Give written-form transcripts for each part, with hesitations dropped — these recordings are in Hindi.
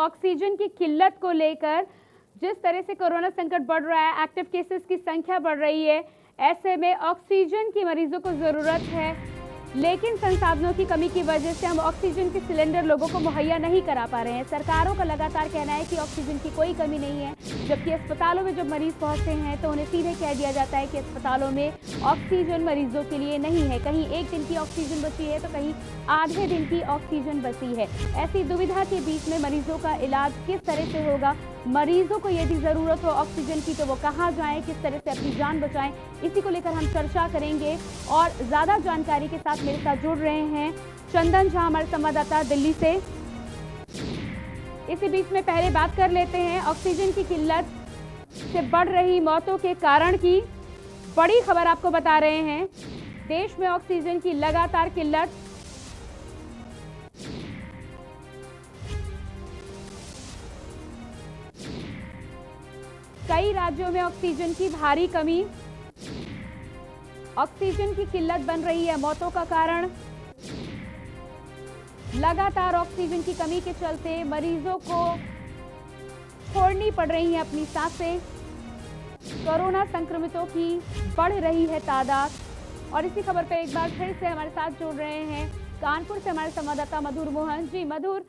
ऑक्सीजन की किल्लत को लेकर जिस तरह से कोरोना संकट बढ़ रहा है, एक्टिव केसेस की संख्या बढ़ रही है, ऐसे में ऑक्सीजन की मरीजों को जरूरत है, लेकिन संसाधनों की कमी की वजह से हम ऑक्सीजन के सिलेंडर लोगों को मुहैया नहीं करा पा रहे हैं। सरकारों का लगातार कहना है कि ऑक्सीजन की कोई कमी नहीं है, जबकि अस्पतालों में जब मरीज पहुंचते हैं तो उन्हें सीधे कह दिया जाता है कि अस्पतालों में ऑक्सीजन मरीजों के लिए नहीं है। कहीं एक दिन की ऑक्सीजन बची है तो कहीं आधे दिन की ऑक्सीजन बची है। ऐसी दुविधा के बीच में मरीजों का इलाज किस तरह से होगा, मरीजों को यदि जरूरत हो ऑक्सीजन की तो वो कहाँ जाएं, किस तरह से अपनी जान बचाएं, इसी को लेकर हम चर्चा करेंगे। और ज्यादा जानकारी के साथ मेरे साथ जुड़ रहे हैं चंदन झा, हमारे संवाददाता दिल्ली से। इसी बीच में पहले बात कर लेते हैं ऑक्सीजन की किल्लत से बढ़ रही मौतों के कारण की बड़ी खबर आपको बता रहे हैं। देश में ऑक्सीजन की लगातार किल्लत, कई राज्यों में ऑक्सीजन की भारी कमी, ऑक्सीजन की किल्लत बन रही है मौतों का कारण। लगातार ऑक्सीजन की कमी के चलते मरीजों को छोड़नी पड़ रही है अपनी सांसें। कोरोना संक्रमितों की बढ़ रही है तादाद। और इसी खबर पे एक बार फिर से हमारे साथ जुड़ रहे हैं कानपुर से हमारे संवाददाता मधुर मोहन जी। मधुर,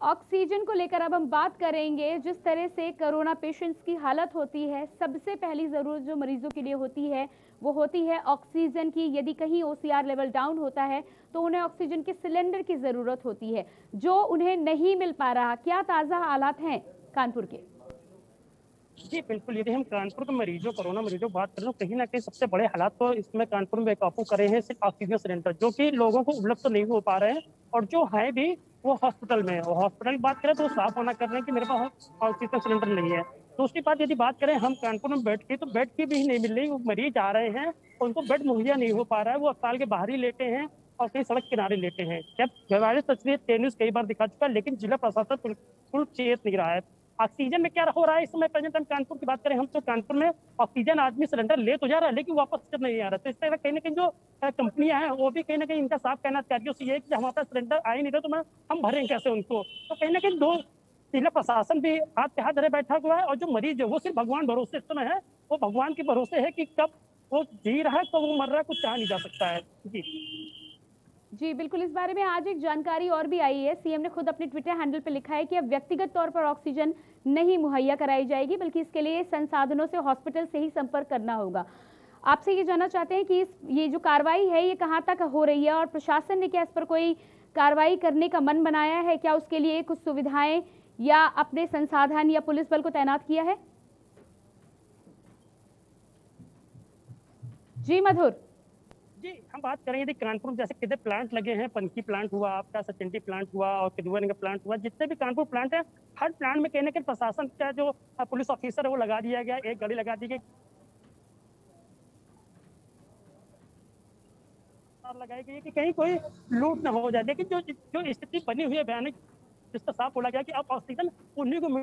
ऑक्सीजन को लेकर अब हम बात करेंगे। जिस तरह से कोरोना पेशेंट्स की हालत होती है, सबसे पहली जरूरत जो मरीजों के लिए होती है वो होती है ऑक्सीजन की। यदि कहीं ओसीआर लेवल डाउन होता है तो उन्हें ऑक्सीजन के सिलेंडर की जरूरत होती है, जो उन्हें नहीं मिल पा रहा। क्या ताजा हालात हैं कानपुर के? जी बिल्कुल, यदि हम कानपुर के मरीजों, कोरोना मरीजों की बात करें तो कहीं ना कहीं सबसे बड़े हालात तो इसमें कानपुर में बेकाबू करे हैं सिर्फ ऑक्सीजन सिलेंडर, जो कि लोगों को उपलब्ध तो नहीं हो पा रहे हैं। और जो है भी वो हॉस्पिटल में है। और हॉस्पिटल की बात करें तो साफ होना कर रहे हैं कि मेरे पास ऑक्सीजन सिलेंडर नहीं है। दूसरी बात यदि बात करें हम कानपुर में बेड की, तो बेड की भी नहीं मिल रही। वो मरीज आ रहे हैं, उनको बेड मुहैया नहीं हो पा रहा है। वो अस्पताल के बाहर ही लेटे हैं और कहीं सड़क किनारे लेटे हैं। जब व्यवहारिक तस्वीर टेनिस कई बार दिखा चुका है, लेकिन जिला प्रशासन बिल्कुल चेत नहीं रहा है। ऑक्सीजन में क्या हो रहा है इस समय प्रेजेंट हम कानपुर की बात करें हम, तो कानपुर में ऑक्सीजन आदमी सिलेंडर ले तो जा रहा है लेकिन वापस जब नहीं आ रहा। तो इस तरह कहीं ना कहीं जो कंपनियां हैं वो भी कहीं ना कहीं इनका साफ कहना अधिकारियों से ये है कि हमारे पास सिलेंडर आ ही नहीं रहे तो हम भरें कैसे उनको। तो कहीं ना कहीं दो जिला प्रशासन भी हाथ पे हाथ धरे बैठा हुआ है। और जो मरीज है वो सिर्फ भगवान भरोसे इस समय है, वो भगवान के भरोसे है कि कब वो जी रहा है तो वो मर रहा है, कुछ कहा नहीं जा सकता है। जी जी बिल्कुल, इस बारे में आज एक जानकारी और भी आई है। सीएम ने खुद अपने ट्विटर हैंडल पर लिखा है कि अब व्यक्तिगत तौर पर ऑक्सीजन नहीं मुहैया कराई जाएगी, बल्कि इसके लिए संसाधनों से हॉस्पिटल से ही संपर्क करना होगा। आपसे ये जानना चाहते हैं कि ये जो कार्रवाई है ये कहाँ तक हो रही है और प्रशासन ने क्या इस पर कोई कार्रवाई करने का मन बनाया है? क्या उसके लिए कुछ सुविधाएं या अपने संसाधन या पुलिस बल को तैनात किया है? जी मधुर जी, हम बात करें यदि कानपुर जैसे कितने प्लांट लगे हैं, पनकी प्लांट हुआ, आपका सचिंडी प्लांट हुआ और किदुवन का प्लांट हुआ, जितने भी कानपुर प्लांट है, हर प्लांट में कहीं ना कहीं प्रशासन का जो पुलिस ऑफिसर है वो लगा दिया गया। एक गाड़ी लगा दी गई, लगाई गई कि कहीं कोई लूट ना हो जाए। लेकिन जो जो स्थिति बनी हुई है भयानक, जिसका साफ बोला गया कि अब ऑक्सीजन उन्हीं को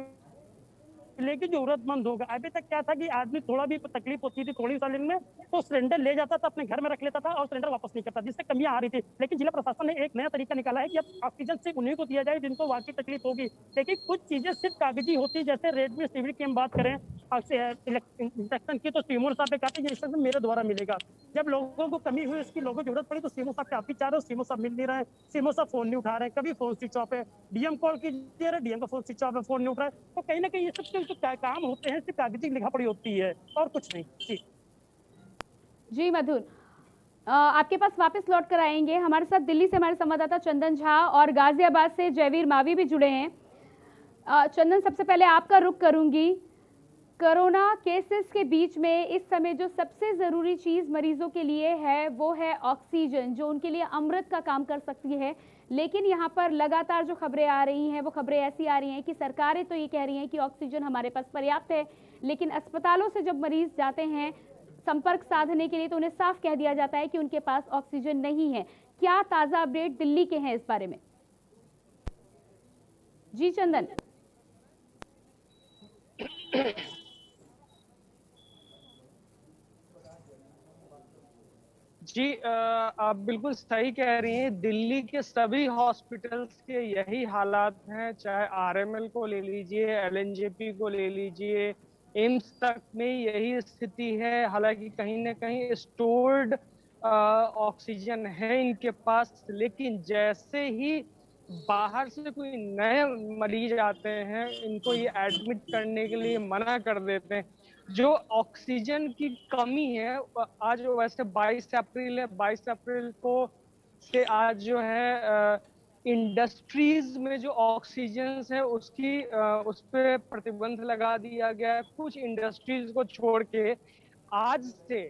लेकिन जरूरतमंद होगा। अभी तक क्या था कि आदमी थोड़ा भी तकलीफ होती थी थोड़ी सा में तो सिलेंडर ले जाता था, अपने घर में रख लेता था और सिलेंडर वापस नहीं करता, जिससे कमियां आ रही थी। लेकिन जिला प्रशासन ने एक नया तरीका निकाला है कि अब ऑक्सीजन सिर्फ उन्हीं को दिया जाए जिनको वाकई तकलीफ होगी। लेकिन कुछ चीजें सिर्फ कागजी होती है, जैसे रेडमी सीविल की हम बात करें इंजेक्शन की, तो सीमो साहब ने कहा इंजेक्शन मेरे द्वारा मिलेगा। जब लोगों को कमी हुई, उसकी लोगों को जरूरत पड़ी तो सीमो साहब काफी चाह रहे, सीमो साहब मिल नहीं रहे, सीमो साहब फोन नहीं उठा रहे, कभी फोन स्विच ऑफ है, डीएम कॉल कीजिए रहे, डीएम का फोन स्विच ऑफ है, फोन नहीं उठ रहा है। तो कहीं ना कहीं ये सब जो काम होते हैं सिर्फ कागजी लिखा पड़ी होती है और कुछ नहीं। जी मधुर, आपके पास वापस लौट कर आएंगे। हमारे साथ दिल्ली से हमारे संवाददाता चंदन झा और गाजियाबाद से जयवीर मावी भी जुड़े हैं। चंदन, सबसे पहले आपका रुख करूंगी। कोरोना केसेस के बीच में इस समय जो सबसे ज़रूरी चीज़ मरीजों के लिए है वो है ऑक्सीजन, जो उनके लिए अमृत का काम कर सकती है। लेकिन यहाँ पर लगातार जो खबरें आ रही हैं वो खबरें ऐसी आ रही हैं कि सरकारें तो ये कह रही हैं कि ऑक्सीजन हमारे पास पर्याप्त है, लेकिन अस्पतालों से जब मरीज जाते हैं संपर्क साधने के लिए तो उन्हें साफ कह दिया जाता है कि उनके पास ऑक्सीजन नहीं है। क्या ताज़ा अपडेट दिल्ली के हैं इस बारे में? जी चंदन। जी आप बिल्कुल सही कह रही हैं। दिल्ली के सभी हॉस्पिटल्स के यही हालात हैं, चाहे आरएमएल को ले लीजिए, एलएनजेपी को ले लीजिए, एम्स तक में यही स्थिति है। हालांकि कहीं ना कहीं स्टोर्ड ऑक्सीजन है इनके पास, लेकिन जैसे ही बाहर से कोई नए मरीज आते हैं, इनको ये एडमिट करने के लिए मना कर देते हैं। जो ऑक्सीजन की कमी है, आज वैसे 22 अप्रैल है, 22 अप्रैल को से आज जो है इंडस्ट्रीज में जो ऑक्सीजन है उसकी उस पे प्रतिबंध लगा दिया गया है। कुछ इंडस्ट्रीज को छोड़ के आज से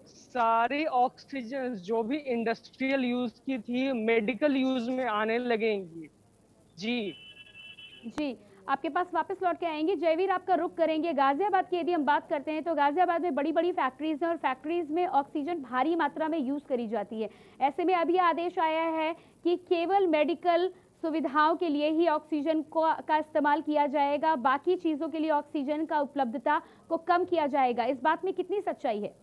सारी ऑक्सीजन जो भी इंडस्ट्रियल यूज की थी, मेडिकल यूज में आने लगेंगी। जी जी, आपके पास वापस लौट के आएंगे। जयवीर, आपका रुख करेंगे गाजियाबाद की। यदि हम बात करते हैं तो गाजियाबाद में बड़ी बड़ी फैक्ट्रीज हैं और फैक्ट्रीज में ऑक्सीजन भारी मात्रा में यूज करी जाती है। ऐसे में अभी आदेश आया है कि केवल मेडिकल सुविधाओं के लिए ही ऑक्सीजन का इस्तेमाल किया जाएगा, बाकी चीजों के लिए ऑक्सीजन का उपलब्धता को कम किया जाएगा। इस बात में कितनी सच्चाई है?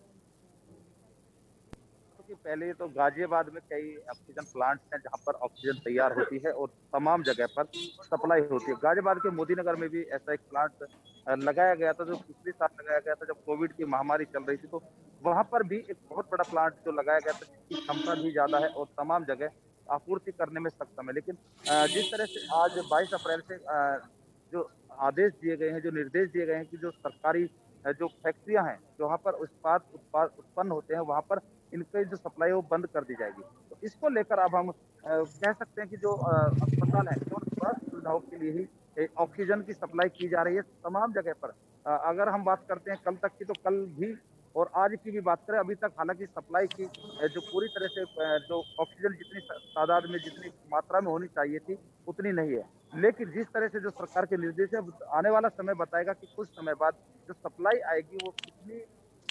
कि पहले तो गाजियाबाद में कई ऑक्सीजन प्लांट्स हैं जहां पर ऑक्सीजन तैयार होती है और तमाम जगह पर सप्लाई होती है। गाजियाबाद के मोदी नगर में भी ऐसा एक प्लांट लगाया गया था, जो पिछले साल लगाया गया था जब कोविड की महामारी चल रही थी। तो वहां पर भी एक बहुत बड़ा प्लांट जो लगाया गया था, जिसकी क्षमता भी ज्यादा है और तमाम जगह आपूर्ति करने में सक्षम है। लेकिन जिस तरह से आज 22 अप्रैल से जो आदेश दिए गए हैं, जो निर्देश दिए गए हैं कि जो सरकारी जो फैक्ट्रियां हैं, जहाँ पर उत्पाद उत्पन्न होते हैं, वहां पर इनकी जो सप्लाई है वो बंद कर दी जाएगी। तो इसको लेकर अब हम कह सकते हैं कि जो अस्पताल है, केवल स्वास्थ्य सुविधाओं के लिए ही ऑक्सीजन की सप्लाई की जा रही है तमाम जगह पर। अगर हम बात करते हैं कल तक की, तो कल भी और आज की भी बात करें, अभी तक हालांकि सप्लाई की जो पूरी तरह से जो ऑक्सीजन जितनी तादाद में, जितनी मात्रा में होनी चाहिए थी, उतनी नहीं है। लेकिन जिस तरह से जो सरकार के निर्देश है, आने वाला समय बताएगा कि कुछ समय बाद जो सप्लाई आएगी वो कितनी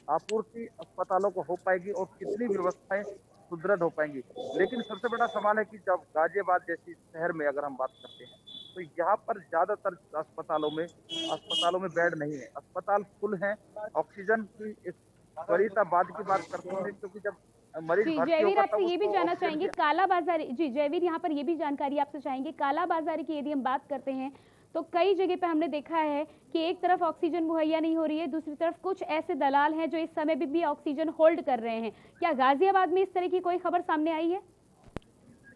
आपूर्ति अस्पतालों को हो पाएगी और कितनी व्यवस्थाएं सुदृढ़ हो पाएंगी। लेकिन सबसे बड़ा सवाल है कि जब गाजियाबाद जैसी शहर में अगर हम बात करते हैं, तो यहाँ पर ज्यादातर अस्पतालों में बेड नहीं है, अस्पताल फुल हैं। ऑक्सीजन की एक त्वरित बाद की बात करते हैं, क्योंकि जब मरीज जी, भर्ती जयवीर, होगा आपसे तब ये भी उसको जानना ऑक्सीजन चाहेंगे की। काला बाजारी। जी जयवीर, यहाँ पर ये भी जानकारी आपसे चाहेंगे, काला बाजारी की यदि हम बात करते हैं तो कई जगह पे हमने देखा है कि एक तरफ ऑक्सीजन मुहैया नहीं हो रही है, दूसरी तरफ कुछ ऐसे दलाल हैं जो इस समय भी ऑक्सीजन होल्ड कर रहे हैं। क्या गाजियाबाद में इस तरह की कोई खबर सामने आई है?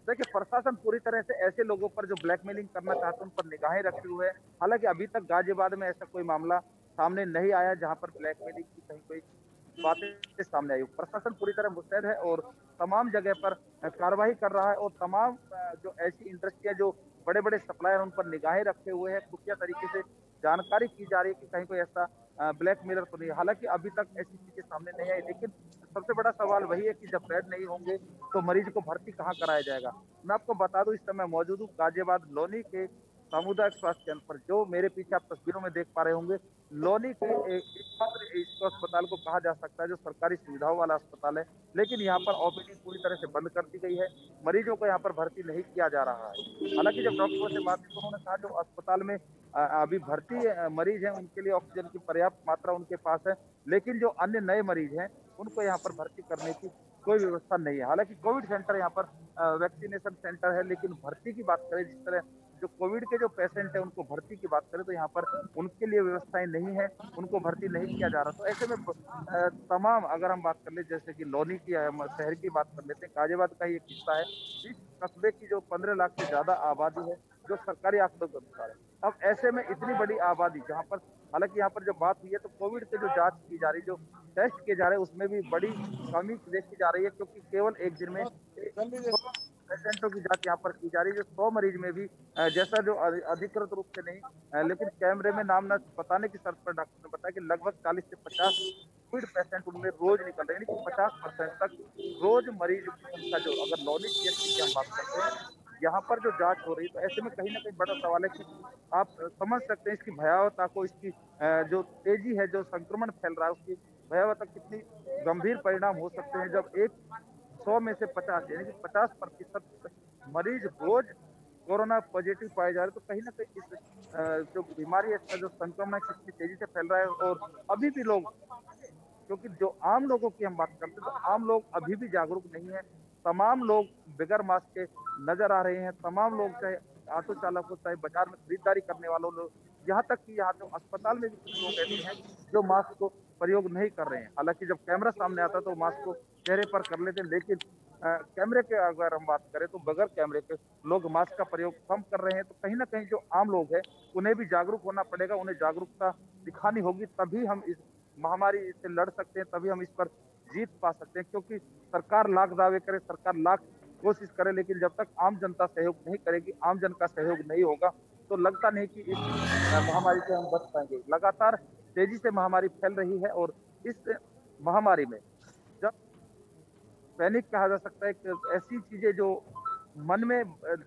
देखिए, प्रशासन पूरी तरह से ऐसे लोगों पर जो ब्लैकमेलिंग करना चाहते हैं उन पर निगाहें रखे हुए है। हालांकि अभी तक गाजियाबाद में ऐसा कोई मामला सामने नहीं आया जहां पर ब्लैकमेलिंग की कहीं कोई बातें सामने आई हो। प्रशासन पूरी तरह मुस्तैद है और तमाम जगह पर कार्रवाई कर रहा है और तमाम जो ऐसी इंडस्ट्रियां जो बड़े बड़े सप्लायर उन पर निगाहें रखे हुए हैं, खुफिया तरीके से जानकारी की जा रही है कि कहीं कोई ऐसा ब्लैकमेलर तो नहीं है। हालांकि अभी तक ऐसी चीजें सामने नहीं आई, लेकिन सबसे बड़ा सवाल वही है कि जब बेड नहीं होंगे तो मरीज को भर्ती कहाँ कराया जाएगा। मैं आपको बता दूं, इस समय मौजूद हूँ गाजियाबाद लोनी के सामुदायिक स्वास्थ्य केंद्र पर, जो मेरे पीछे आप तस्वीरों में देख पा रहे होंगे। लोनी के एकमात्र इस अस्पताल को कहा जा सकता है जो सरकारी सुविधाओं वाला अस्पताल है, लेकिन यहाँ पर ओपीडी पूरी तरह से बंद कर दी गई है। मरीजों को यहाँ पर भर्ती नहीं किया जा रहा है। हालांकि जब डॉक्टरों से बात की तो उन्होंने कहा जो अस्पताल में अभी भर्ती मरीज हैं उनके लिए ऑक्सीजन की पर्याप्त मात्रा उनके पास है, लेकिन जो अन्य नए मरीज हैं उनको यहाँ पर भर्ती करने की कोई व्यवस्था नहीं है। हालांकि कोविड सेंटर यहाँ पर वैक्सीनेशन सेंटर है, लेकिन भर्ती की बात करें, जिस तरह जो कोविड के जो पेशेंट है उनको भर्ती की बात करें, तो यहाँ पर उनके लिए व्यवस्थाएं नहीं है, उनको भर्ती नहीं किया जा रहा। तो ऐसे में तमाम अगर हम बात कर ले, जैसे कि लोनी की शहर की बात कर लेते हैं, गाजियाबाद का ही एक हिस्सा है। इस कस्बे की जो 15 लाख से ज्यादा आबादी है, जो सरकारी आंकड़ों के अनुसार है। अब ऐसे में इतनी बड़ी आबादी जहाँ पर, हालांकि यहाँ पर जो बात हुई है तो कोविड के जो जांच की जा रही, जो टेस्ट किए जा रहे हैं, उसमें भी बड़ी कमी देखी जा रही है, क्योंकि केवल एक दिन में पेशेंटों की जांच यहाँ पर की जा रही है। जो 100 मरीज में भी जैसा जो अधिकृत रूप से नहीं, लेकिन कैमरे में नाम न बताने की शर्त पर डॉक्टर ने बताया कि लगभग 40 से 50 कोविड पेशेंट उनमें रोज निकल रहे हैं, यानी कि 50% तक रोज मरीज की संख्या, जो अगर लॉनी सीएचसी की हम बात करते हैं, यहाँ पर जो जांच हो रही है। तो ऐसे में कहीं ना कहीं बड़ा सवाल है कि आप समझ सकते हैं इसकी भयावहता को, इसकी जो तेजी है, जो संक्रमण फैल रहा है, उसकी भयावहता कितनी गंभीर परिणाम हो सकते हैं जब 100 में से 50 यानी कि 50% मरीज रोज कोरोना पॉजिटिव पाए जा रहे हैं। तो कहीं ना कहीं इस जो बीमारी है, इसका जो संक्रमण कितनी तेजी से फैल रहा है, और अभी भी लोग क्योंकि जो आम लोगों की हम बात करते हैं तो आम लोग अभी भी जागरूक नहीं है। तमाम लोग बिगर मास्क के नजर आ रहे हैं। तमाम लोग चाहे ऑटो चालक हो, चाहे बाजार में खरीदारी करने वालों लोग, यहाँ तक कि यहाँ तो अस्पताल में भी कुछ लोग ऐसे हैं जो मास्क को प्रयोग नहीं कर रहे हैं। हालांकि जब कैमरा सामने आता है तो मास्क को चेहरे पर कर लेते हैं, लेकिन कैमरे के अगर हम बात करें तो बगैर कैमरे के लोग मास्क का प्रयोग कम कर रहे हैं। तो कहीं ना कहीं जो आम लोग हैं उन्हें भी जागरूक होना पड़ेगा, उन्हें जागरूकता दिखानी होगी, तभी हम इस महामारी से लड़ सकते हैं, तभी हम इस पर जीत पा सकते हैं। क्योंकि सरकार लाख दावे करे, सरकार लाख कोशिश करे, लेकिन जब तक आम जनता सहयोग नहीं करेगी, आम जन का सहयोग नहीं होगा, तो लगता नहीं कि इस महामारी से हम बच पाएंगे। लगातार तेजी से महामारी फैल रही है और इस महामारी में जब पैनिक कहा जा सकता है कि ऐसी चीजें जो मन में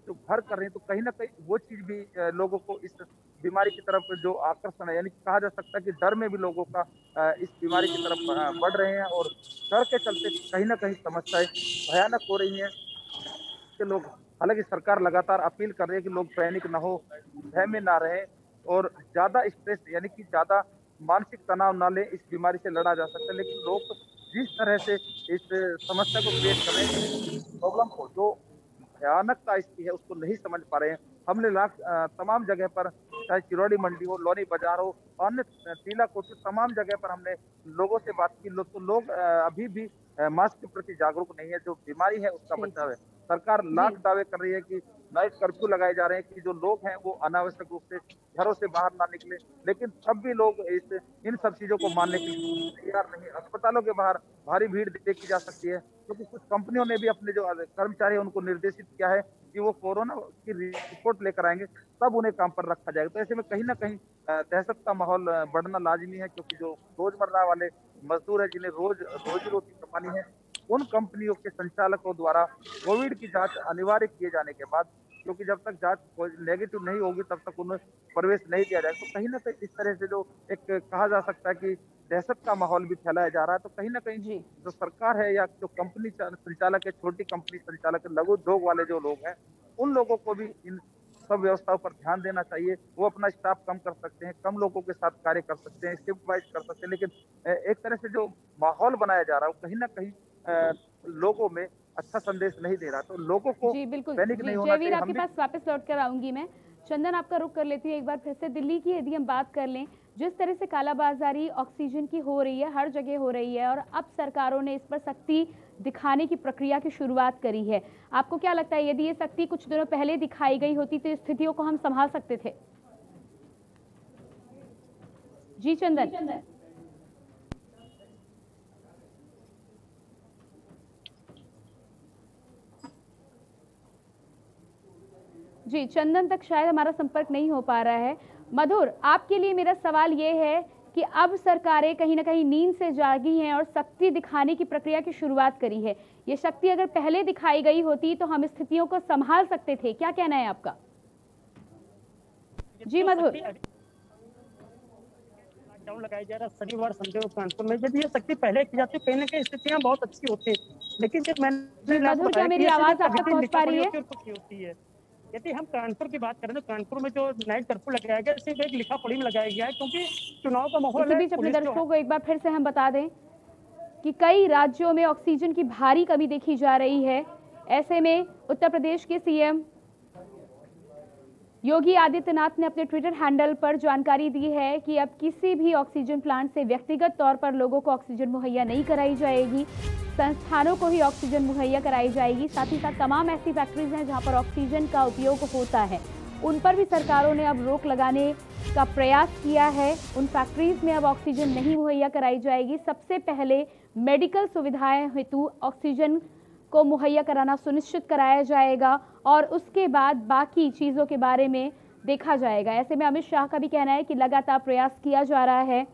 जो घर कर रही है, तो कहीं ना कहीं वो चीज भी लोगों को इस बीमारी की तरफ जो आकर्षण है, यानी कहा जा सकता है कि डर में भी लोगों का इस बीमारी की तरफ बढ़ रहे हैं और डर के चलते कहीं ना कहीं समस्याएं भयानक हो रही हैं कि लोग, हालांकि सरकार लगातार अपील कर रही है कि लोग पैनिक ना हो, भय में ना रहे और ज्यादा स्ट्रेस यानी कि ज्यादा मानसिक तनाव ना ले, इस बीमारी से लड़ा जा सकता है। लेकिन लोग जिस तरह से इस समस्या को क्रिएट कर रहे हैं, प्रॉब्लम को, जो भयानकता इसकी है उसको नहीं समझ पा रहे हैं। हमने तमाम जगह पर, चाहे चिरौड़ी मंडी हो, लोनी बाजार हो, अन्य टीला कोठी, तमाम जगह पर हमने लोगों से बात की, तो लोग अभी भी मास्क के प्रति जागरूक नहीं है। जो बीमारी है उसका बचाव है। सरकार लाख दावे कर रही है कि नाइट कर्फ्यू लगाए जा रहे हैं कि जो लोग हैं वो अनावश्यक रूप से घरों से बाहर ना निकले, लेकिन तब भी लोग इन सब चीजों को मानने के लिए तैयार नहीं। अस्पतालों के बाहर भारी भीड़ देखी जा सकती है, क्योंकि कुछ कंपनियों ने भी अपने जो कर्मचारी उनको निर्देशित किया है कि वो कोरोना की रिपोर्ट लेकर आएंगे, तब उन्हें काम पर रखा जाएगा। तो ऐसे में कहीं ना कहीं दहशत का माहौल बढ़ना लाजमी है, क्योंकि जो रोजमर्रा वाले मजदूर है, जिन्हें रोजी रोटी कमानी है, उन कंपनियों के संचालकों द्वारा कोविड की जांच अनिवार्य किए जाने के बाद, क्योंकि जब तक जांच नेगेटिव नहीं होगी तब तक उन्हें प्रवेश नहीं दिया जाएगा। तो कहीं ना कहीं इस तरह से जो एक कहा जा सकता है कि दहशत का माहौल भी फैलाया जा रहा है। तो कहीं ना कहीं जो सरकार है या जो कंपनी संचालक है, छोटी कंपनी संचालक है, लघु उद्योग वाले जो लोग हैं, उन लोगों को भी इन सब व्यवस्थाओं पर ध्यान देना चाहिए। वो अपना स्टाफ कम कर सकते हैं, कम लोगों के साथ कार्य कर सकते हैं, शिफ्ट वाइज कर सकते हैं, लेकिन एक तरह से जो माहौल बनाया जा रहा है वो कहीं ना कहीं लोगों में अच्छा संदेश नहीं दे रहा। तो लोगों को पैनिक नहीं होना चाहिए। आपके पास वापस लौट कर आऊंगी मैं। चंदन, आपका रुख कर लेती हूँ एक बार फिर से। दिल्ली की यदि हम बात कर लें, जिस तरह से कालाबाजारी ऑक्सीजन की हो रही है, हर जगह हो रही है, और अब सरकारों ने इस पर सख्ती दिखाने की प्रक्रिया की शुरुआत करी है, आपको क्या लगता है यदि ये सख्ती कुछ दिनों पहले दिखाई गई होती तो स्थितियों को हम संभाल सकते थे? जी चंदन। जी, चंदन तक शायद हमारा संपर्क नहीं हो पा रहा है। मधुर, आपके लिए मेरा सवाल ये है कि अब सरकारें कहीं ना कहीं नींद से जागी हैं और शक्ति दिखाने की प्रक्रिया की शुरुआत करी है। ये शक्ति अगर पहले दिखाई गई होती तो हम स्थितियों को संभाल सकते थे। क्या कहना है आपका? जी मधुर। लॉकडाउन लगाया जा रहा है शनिवार संडे और कानपुर में, यदि ये शक्ति पहले की जाती कहीं ना कहीं स्थितियां बहुत अच्छी होती, लेकिन जब मैंने मधुर, क्या मेरी आवाज आप तक पहुंच पा रही है? यदि हम कानपुर की बात करें तो कानपुर में जो नाइट कर्फ्यू लगाया गया, सिर्फ एक लिखा पढ़ी में लगाया गया है, क्योंकि चुनाव का माहौल है। बीच अपने दर्शकों को एक बार फिर से हम बता दें कि कई राज्यों में ऑक्सीजन की भारी कमी देखी जा रही है। ऐसे में उत्तर प्रदेश के सीएम योगी आदित्यनाथ ने अपने ट्विटर हैंडल पर जानकारी दी है कि अब किसी भी ऑक्सीजन प्लांट से व्यक्तिगत तौर पर लोगों को ऑक्सीजन मुहैया नहीं कराई जाएगी, संस्थानों को ही ऑक्सीजन मुहैया कराई जाएगी। साथ ही साथ तमाम ऐसी फैक्ट्रीज हैं जहां पर ऑक्सीजन का उपयोग होता है, उन पर भी सरकारों ने अब रोक लगाने का प्रयास किया है। उन फैक्ट्रीज में अब ऑक्सीजन नहीं मुहैया कराई जाएगी। सबसे पहले मेडिकल सुविधाएं हेतु ऑक्सीजन को मुहैया कराना सुनिश्चित कराया जाएगा और उसके बाद बाकी चीज़ों के बारे में देखा जाएगा। ऐसे में अमित शाह का भी कहना है कि लगातार प्रयास किया जा रहा है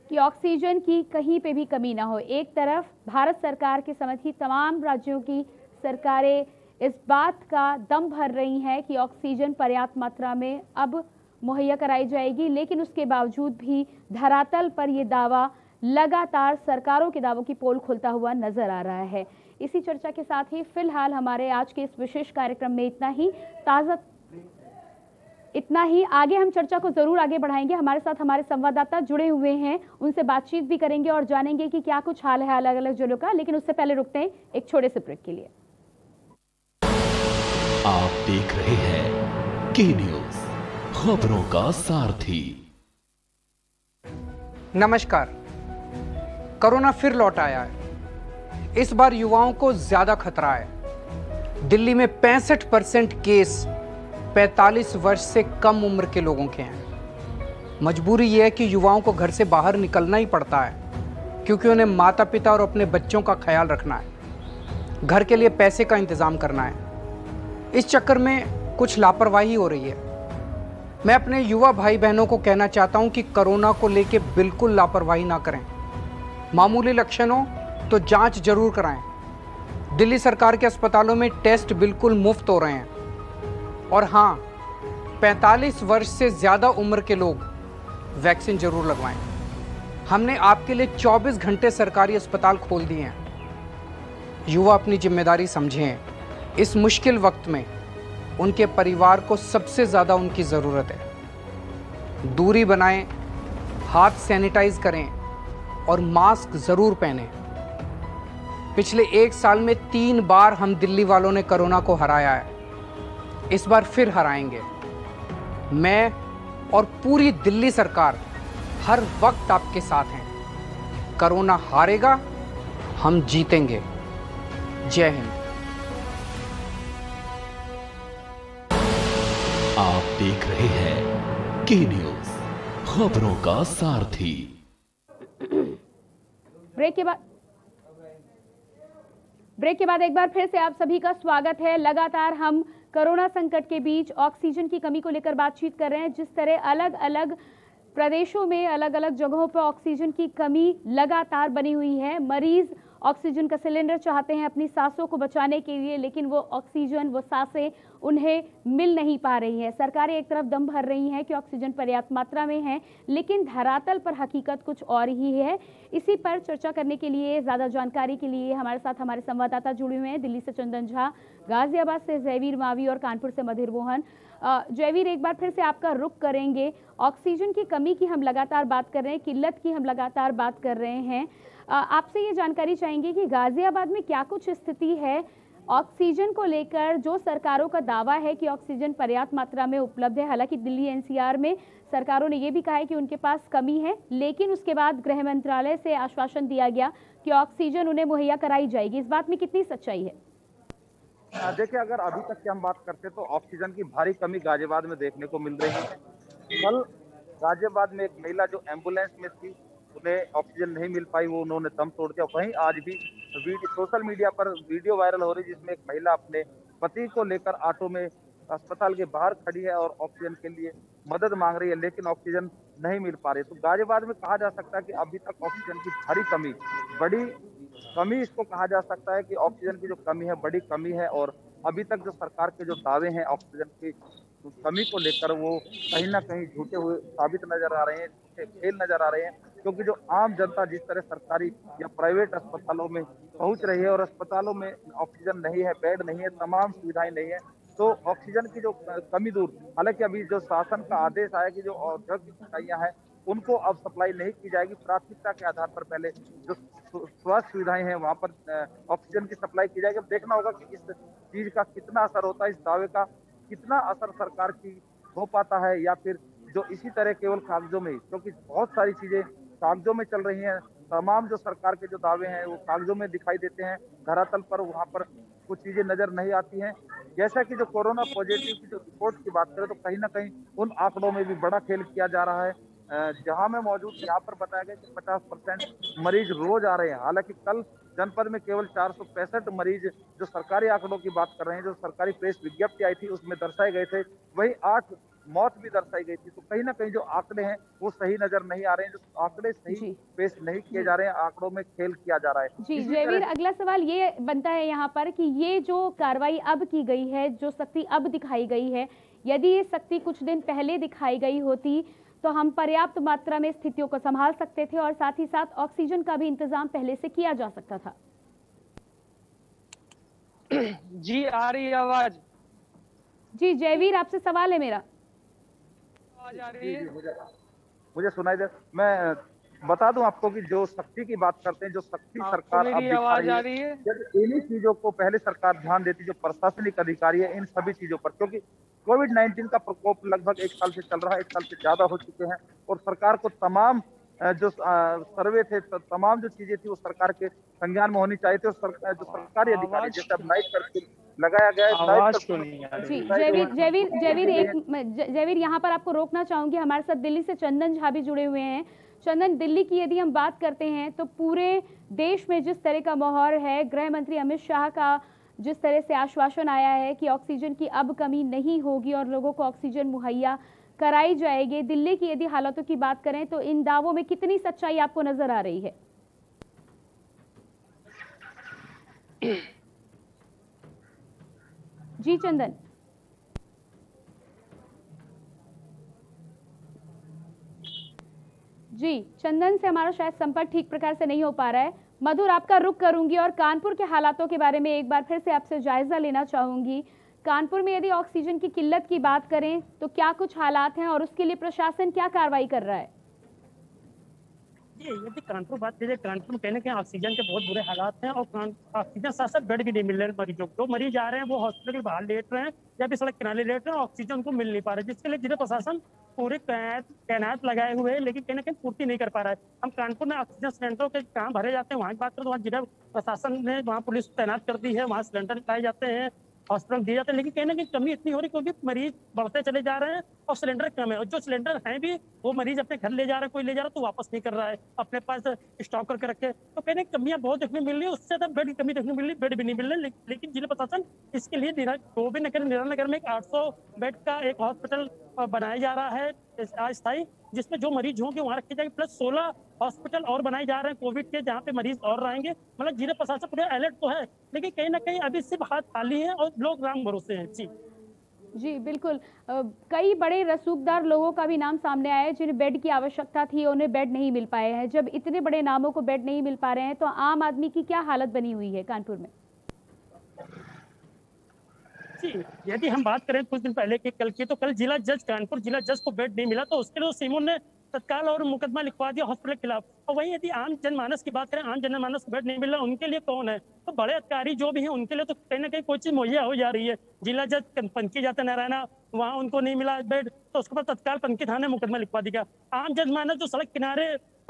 कि ऑक्सीजन की कहीं पे भी कमी ना हो। एक तरफ भारत सरकार के समेत ही तमाम राज्यों की सरकारें इस बात का दम भर रही हैं कि ऑक्सीजन पर्याप्त मात्रा में अब मुहैया कराई जाएगी, लेकिन उसके बावजूद भी धरातल पर ये दावा लगातार सरकारों के दावों की पोल खुलता हुआ नजर आ रहा है। इसी चर्चा के साथ ही फिलहाल हमारे आज के इस विशेष कार्यक्रम में इतना ही। ताज़ा इतना ही। आगे हम चर्चा को जरूर आगे बढ़ाएंगे। हमारे साथ हमारे संवाददाता जुड़े हुए हैं, उनसे बातचीत भी करेंगे और जानेंगे कि क्या कुछ हाल है अलग अलग जिलों का। लेकिन उससे पहले रुकते हैं एक छोटे से ब्रेक के लिए। आप देख रहे हैं के न्यूज, खबरों का सारथी। नमस्कार। कोरोना फिर लौट आया है। इस बार युवाओं को ज्यादा खतरा है। दिल्ली में 65% केस 45 वर्ष से कम उम्र के लोगों के हैं। मजबूरी यह है कि युवाओं को घर से बाहर निकलना ही पड़ता है, क्योंकि उन्हें माता पिता और अपने बच्चों का ख्याल रखना है, घर के लिए पैसे का इंतजाम करना है। इस चक्कर में कुछ लापरवाही हो रही है। मैं अपने युवा भाई बहनों को कहना चाहता हूं कि कोरोना को लेकर बिल्कुल लापरवाही ना करें। मामूली लक्षण हो तो जांच जरूर कराएं। दिल्ली सरकार के अस्पतालों में टेस्ट बिल्कुल मुफ्त हो रहे हैं। और हाँ, 45 वर्ष से ज़्यादा उम्र के लोग वैक्सीन जरूर लगवाएं। हमने आपके लिए 24 घंटे सरकारी अस्पताल खोल दिए हैं। युवा अपनी जिम्मेदारी समझें। इस मुश्किल वक्त में उनके परिवार को सबसे ज़्यादा उनकी ज़रूरत है। दूरी बनाएं, हाथ सैनिटाइज करें और मास्क ज़रूर पहनें। पिछले 1 साल में 3 बार हम दिल्ली वालों ने कोरोना को हराया है। इस बार फिर हराएंगे। मैं और पूरी दिल्ली सरकार हर वक्त आपके साथ हैं। कोरोना हारेगा, हम जीतेंगे। जय हिंद। आप देख रहे हैं के न्यूज, खबरों का सारथी। ब्रेक के बाद एक बार फिर से आप सभी का स्वागत है। लगातार हम कोरोना संकट के बीच ऑक्सीजन की कमी को लेकर बातचीत कर रहे हैं। जिस तरह अलग अलग प्रदेशों में अलग अलग जगहों पर ऑक्सीजन की कमी लगातार बनी हुई है। मरीज ऑक्सीजन का सिलेंडर चाहते हैं अपनी सांसों को बचाने के लिए, लेकिन वो ऑक्सीजन, वो सांसें उन्हें मिल नहीं पा रही हैं। सरकारें एक तरफ दम भर रही हैं कि ऑक्सीजन पर्याप्त मात्रा में है, लेकिन धरातल पर हकीकत कुछ और ही है। इसी पर चर्चा करने के लिए, ज़्यादा जानकारी के लिए हमारे साथ हमारे संवाददाता जुड़े हुए हैं। दिल्ली से चंदन झा, गाजियाबाद से जयवीर मावी और कानपुर से मधिर मोहन। जयवीर, एक बार फिर से आपका रुख करेंगे। ऑक्सीजन की कमी की हम लगातार बात कर रहे हैं, किल्लत की हम लगातार बात कर रहे हैं। आपसे ये जानकारी चाहेंगे कि गाजियाबाद में क्या कुछ स्थिति है ऑक्सीजन को लेकर। जो सरकारों का दावा है कि ऑक्सीजन पर्याप्त मात्रा में उपलब्ध है, हालांकि दिल्ली एनसीआर में सरकारों ने ये भी कहा है कि उनके पास कमी है, लेकिन उसके बाद गृह मंत्रालय से आश्वासन दिया गया कि ऑक्सीजन उन्हें मुहैया कराई जाएगी। इस बात में कितनी सच्चाई है? देखिए, अगर अभी तक की हम बात करते तो ऑक्सीजन की भारी कमी गाजियाबाद में देखने को मिल रही है। कल गाजियाबाद में एक महिला जो एम्बुलेंस में थी, उन्हें ऑक्सीजन नहीं मिल पाई, वो उन्होंने दम तोड़ दिया। वहीं आज भी सोशल मीडिया पर वीडियो वायरल हो रही है, जिसमें एक महिला अपने पति को लेकर ऑटो में अस्पताल के बाहर खड़ी है और ऑक्सीजन के लिए मदद मांग रही है, लेकिन ऑक्सीजन नहीं मिल पा रही। तो गाजियाबाद में कहा जा सकता है कि अभी तक ऑक्सीजन की भारी कमी, बड़ी कमी इसको कहा जा सकता है कि ऑक्सीजन की जो कमी है, बड़ी कमी है। और अभी तक जो सरकार के जो दावे हैं ऑक्सीजन की कमी को लेकर, वो कहीं ना कहीं झूठे हुए साबित नजर आ रहे हैं, झूठे खेल नजर आ रहे हैं। क्योंकि जो आम जनता जिस तरह सरकारी या प्राइवेट अस्पतालों में पहुंच रही है और अस्पतालों में ऑक्सीजन नहीं है, बेड नहीं है, तमाम सुविधाएं नहीं है, तो ऑक्सीजन की जो कमी दूर। हालांकि अभी जो शासन का आदेश आया कि जो औद्योगिक इकाइयां हैं उनको अब सप्लाई नहीं की जाएगी, प्राथमिकता के आधार पर पहले जो स्वास्थ्य सुविधाएं हैं वहां पर ऑक्सीजन की सप्लाई की जाएगी। अब देखना होगा कि इस चीज का कितना असर होता है, इस दावे का कितना असर सरकार की हो पाता है, या फिर जो इसी तरह केवल कागजों में, क्योंकि बहुत सारी चीजें कागजों में चल रही हैं। तमाम जो सरकार के जो दावे हैं वो कागजों में दिखाई देते हैं, धरातल पर वहां पर कुछ चीजें नजर नहीं आती हैं। जैसा कि जो कोरोना पॉजिटिव की जो रिपोर्ट की बात करें तो कहीं ना कहीं उन आंकड़ों में भी बड़ा खेल किया जा रहा है। जहां मैं मौजूद, यहाँ पर बताया गया कि 50% मरीज रोज आ रहे हैं। हालांकि कल जनपद में केवल 465 मरीज, जो सरकारी आंकड़ों की बात कर रहे हैं, जो सरकारी प्रेस विज्ञप्ति आई थी उसमें दर्शाए गए थे, वही 8 मौत भी दर्शाई गई थी। तो कहीं ना कहीं जो आंकड़े हैं वो सही नजर नहीं आ रहे हैं, जो आंकड़े सही पेश नहीं किए जा रहे हैं, आंकड़ों में खेल किया जा रहा है। जी जयवीर, अगला सवाल ये बनता है यहाँ पर कि ये जो कार्रवाई अब की गई है, जो सख्ती अब दिखाई गई है, यदि ये सख्ती कुछ दिन पहले दिखाई गई होती तो हम पर्याप्त मात्रा में स्थितियों को संभाल सकते थे और साथ ही साथ ऑक्सीजन का भी इंतजाम पहले से किया जा सकता था। जी आ रही है आवाज? जी जयवीर, आपसे सवाल है मेरा। आवाज आ रही है? मुझे सुनाई दे। मैं बता दूं आपको कि जो सख्ती की बात करते हैं, जो सख्ती सरकार अब मेरी दिखा आवाज आ रही रही है? जब इन्हीं चीजों को पहले सरकार ध्यान देती, जो प्रशासनिक अधिकारी है इन सभी चीजों पर, क्योंकि कोविड-19 का प्रकोप लगभग 1 साल से चल रहा है, 1 साल से ज्यादा हो चुके हैं और सरकार को तमाम जो सर्वे थे, तमाम जो चीजें थी वो सरकार के संज्ञान में होनी चाहिए थी और जो सरकारी अधिकारी जैसे अब नाइट कर्फ्यू लगाया गया है, आवाज क्यों नहीं आ जी रही? जयवीर यहाँ पर आपको रोकना चाहूंगी। हमारे साथ दिल्ली से चंदन झा भी जुड़े हुए हैं। चंदन, दिल्ली की यदि हम बात करते हैं तो पूरे देश में जिस तरह का माहौल है, गृह मंत्री अमित शाह का जिस तरह से आश्वासन आया है कि ऑक्सीजन की अब कमी नहीं होगी और लोगों को ऑक्सीजन मुहैया कराई जाएगी, दिल्ली की यदि हालातों की बात करें तो इन दावों में कितनी सच्चाई आपको नजर आ रही है? जी चंदन। जी चंदन से हमारा शायद संपर्क ठीक प्रकार से नहीं हो पा रहा है। मधुर, आपका रुख करूंगी और कानपुर के हालातों के बारे में एक बार फिर से आपसे जायजा लेना चाहूंगी। कानपुर में यदि ऑक्सीजन की किल्लत की बात करें तो क्या कुछ हालात हैं और उसके लिए प्रशासन क्या कार्रवाई कर रहा है? यदि कानपुर बात कीजिए, कानपुर में कहने के ऑक्सीजन के बहुत बुरे हालात हैं और ऑक्सीजन साथ साथ बेड भी नहीं मिल रहे हैं मरीजों को। जो मरीज आ रहे हैं वो हॉस्पिटल के बाहर लेट रहे हैं या फिर सड़क किनारे लेट रहे हैं, ऑक्सीजन को मिल नहीं पा रहा है, जिसके लिए जिला प्रशासन पूरे तैनात लगाए हुए हैं, लेकिन कहीं ना कहीं पूर्ति नहीं कर पा रहा है। हम कानपुर में ऑक्सीजन सिलेंडरों के कहाँ भरे जाते हैं वहाँ की बात करें तो वहाँ जिला प्रशासन ने वहाँ पुलिस तैनात कर दी है, वहाँ सिलेंडर लाए जाते हैं, हॉस्पिटल दिए जाते हैं, लेकिन कहीं ना कहीं कमी इतनी हो रही क्योंकि मरीज बढ़ते चले जा रहे हैं और सिलेंडर कम है और जो सिलेंडर हैं भी वो मरीज अपने घर ले जा रहा है, कोई ले जा रहा है तो वापस नहीं कर रहा है, अपने पास स्टॉक करके रखे। तो कहीं ना कमियां बहुत देखने मिल रही है, उससे तो बेड की कमी देखने मिल रही है, बेड भी नहीं मिल रहे। लेकिन जिला प्रशासन इसके लिए गोविंद नगर में एक 800 बेड का एक हॉस्पिटल बनाया जा रहा है अस्थायी, जिसमें जो मरीज होंगे वहाँ रखे जाएंगे, प्लस 16 हॉस्पिटल और बनाए जा रहे हैं कोविड के, जहाँ पे मरीज और रहेंगे। मतलब जिला प्रशासन पूरे अलर्ट तो है, लेकिन कहीं ना कहीं अभी सिर्फ हाथ खाली है और लोग राम भरोसे हैं। जी बिल्कुल। कई बड़े रसूखदार लोगों का भी नाम सामने आया है जिन्हें बेड की आवश्यकता थी, उन्हें बेड नहीं मिल पाए हैं। जब इतने बड़े नामों को बेड नहीं मिल पा रहे हैं तो आम आदमी की क्या हालत बनी हुई है कानपुर में? यदि हम बात करें कुछ दिन पहले की कल की, तो कल जिला जज कानपुर जिला जज को बेड नहीं मिला तो उसके लिए सीमोन ने तत्काल और मुकदमा लिखवा दिया हॉस्पिटल के खिलाफ। और वहीं यदि आम जनमानस की बात करें, आम जनमानस को बेड नहीं मिल रहा, उनके लिए कौन है? तो बड़े अधिकारी जो भी हैं उनके लिए तो कहीं ना कहीं कोई चीज मुहैया हो जा रही है। जिला जज पंकी जाते नारायणा, वहाँ उनको नहीं मिला बेड तो उसके बाद तत्काल पंकी थाने मुकदमा लिखवा दिया। आम जनमानस जो सड़क किनारे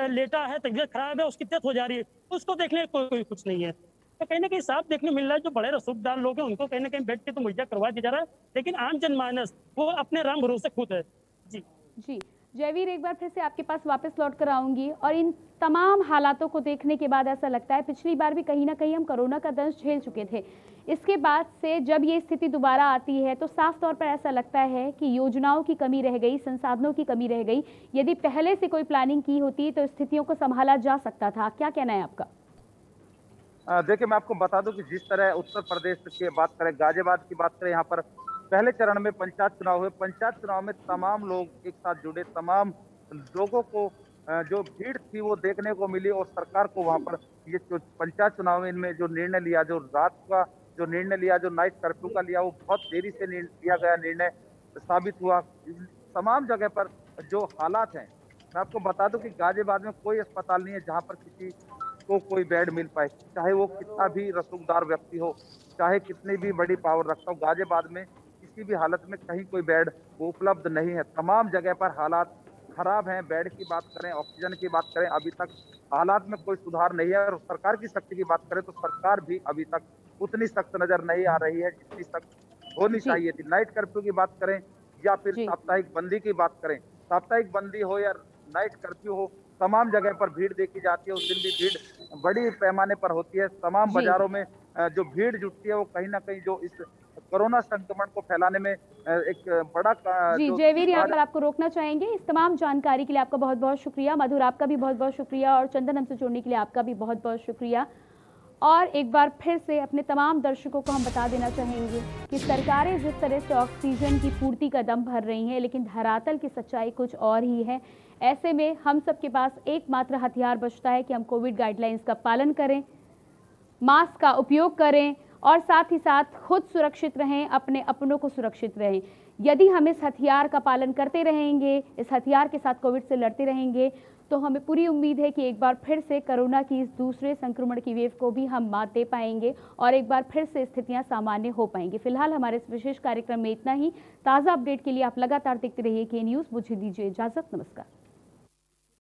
लेटा है, तबीयत खराब है, उसकी डेथ हो जा रही है, उसको देखने कोई कुछ नहीं है। तो कहीं ना कहीं साफ देखने मिल रहा है जो बड़े रसूखदार लोग हैं उनको कहीं ना कहीं बेड के तो मुहैया करवा दिया जा रहा है, लेकिन आम जनमानस वो अपने राम भरोसे खुद है। जी जयवीर, एक बार फिर से आपके पास वापस लौट कर आऊंगी और इन तमाम हालातों को देखने के बाद ऐसा लगता है पिछली बार भी कहीं ना कहीं हम कोरोना का दंश झेल चुके थे। इसके बाद से जब ये स्थिति दोबारा आती है तो साफ तौर पर ऐसा लगता है कि योजनाओं की कमी रह गई, संसाधनों की कमी रह गई। यदि पहले से कोई प्लानिंग की होती तो स्थितियों को संभाला जा सकता था। क्या कहना है आपका? देखिए, मैं आपको बता दूं कि जिस तरह उत्तर प्रदेश की बात करें, गाजियाबाद की बात करें, यहाँ पर पहले चरण में पंचायत चुनाव हुए। पंचायत चुनाव में तमाम लोग एक साथ जुड़े, तमाम लोगों को जो भीड़ थी वो देखने को मिली और सरकार को वहाँ पर ये पंचायत चुनाव में इनमें जो निर्णय लिया, जो रात का जो निर्णय लिया, जो नाइट कर्फ्यू का लिया, वो बहुत देरी से लिया गया निर्णय साबित हुआ। तमाम जगह पर जो हालात हैं, मैं आपको बता दूं कि गाजियाबाद में कोई अस्पताल नहीं है जहाँ पर किसी को कोई बेड मिल पाए, चाहे वो कितना भी रसूखदार व्यक्ति हो, चाहे कितनी भी बड़ी पावर रखता हो। गाजियाबाद में किसी भी हालत में कहीं कोई बेड वो उपलब्ध नहीं है। तमाम जगह पर हालात खराब हैं। बेड की बात करें, ऑक्सीजन की बात करें, अभी तक हालात में कोई सुधार नहीं है। और सरकार की सख्ती की बात करें तो सरकार भी अभी तक उतनी सख्त नजर नहीं आ रही है जितनी सख्त होनी चाहिए थी। नाइट कर्फ्यू की बात करें या फिर साप्ताहिक बंदी की बात करें, साप्ताहिक बंदी हो या नाइट कर्फ्यू हो, तमाम जगह पर भीड़ देखी जाती है। उस दिन भी भीड़ बड़ी पैमाने पर होती है। तमाम बाजारों में जो भीड़ जुटती है वो कहीं ना कहीं जो इस कोरोना संक्रमण को फैलाने में एक बड़ा जी जयवीर, यहाँ पर आपको रोकना चाहेंगे। इस तमाम जानकारी के लिए आपका बहुत बहुत शुक्रिया। मधुर, आपका भी बहुत बहुत शुक्रिया और चंदन हमसे जुड़ने के लिए आपका भी बहुत बहुत शुक्रिया। और एक बार फिर से अपने तमाम दर्शकों को हम बता देना चाहेंगे कि सरकारें जिस तरह से ऑक्सीजन की पूर्ति का दम भर रही हैं, लेकिन धरातल की सच्चाई कुछ और ही है। ऐसे में हम सबके पास एकमात्र हथियार बचता है कि हम कोविड गाइडलाइंस का पालन करें, मास्क का उपयोग करें और साथ ही साथ खुद सुरक्षित रहें, अपने अपनों को सुरक्षित रहें। यदि हम इस हथियार का पालन करते रहेंगे, इस हथियार के साथ कोविड से लड़ते रहेंगे, तो हमें पूरी उम्मीद है कि एक बार फिर से कोरोना की इस दूसरे संक्रमण की वेव को भी हम मात दे पाएंगे और एक बार फिर से स्थितियां सामान्य हो पाएंगी। फिलहाल हमारे इस विशेष कार्यक्रम में इतना ही। ताज़ा अपडेट के लिए आप लगातार देखते रहिए के न्यूज़। मुझे दीजिए इजाजत। नमस्कार।